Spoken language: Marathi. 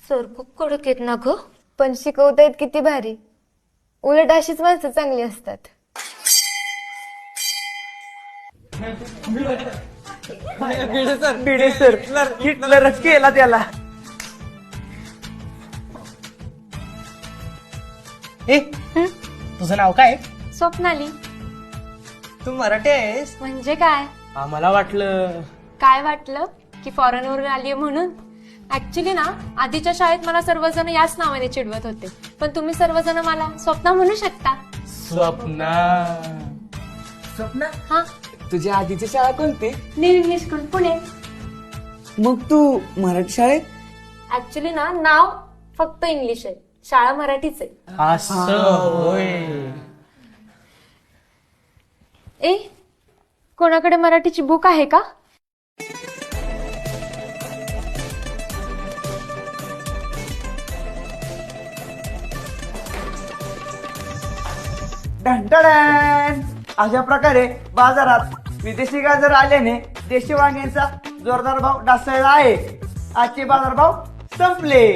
सर खूप कडक आहेत ना ग. पण शिकवतायत किती भारी. उलट अशीच माणसं चांगली असतात. भिडे सर हिटलरच केला त्याला. ए तुझं नाव काय? स्वप्नाली. तू मराठी आहेस? म्हणजे काय? आम्हाला वाटलं. काय वाटलं की फॉरेन वरून आलीये म्हणून? ऍक्च्युली ना आधीच्या शाळेत मला सर्वजण याच नावाने चिडवत होते, पण तुम्ही सर्वजण मला स्वप्ना म्हणू शकता. स्वप्ना. स्वप्ना हा, तुझी आधीची शाळा कोणती? New English school Pune. मग तू मराठी शाळेत? ऍक्च्युली ना नाव फक्त इंग्लिश आहे, शाळा मराठीच आहे. असं होय. ए, कोणाकडे मराठीची बुक आहे का? ढंढण. अशा प्रकारे बाजारात विदेशी गाजर आल्याने देशी वांग्यांचा जोरदार भाव ढासळला आहे. आजचे बाजार भाव संपले.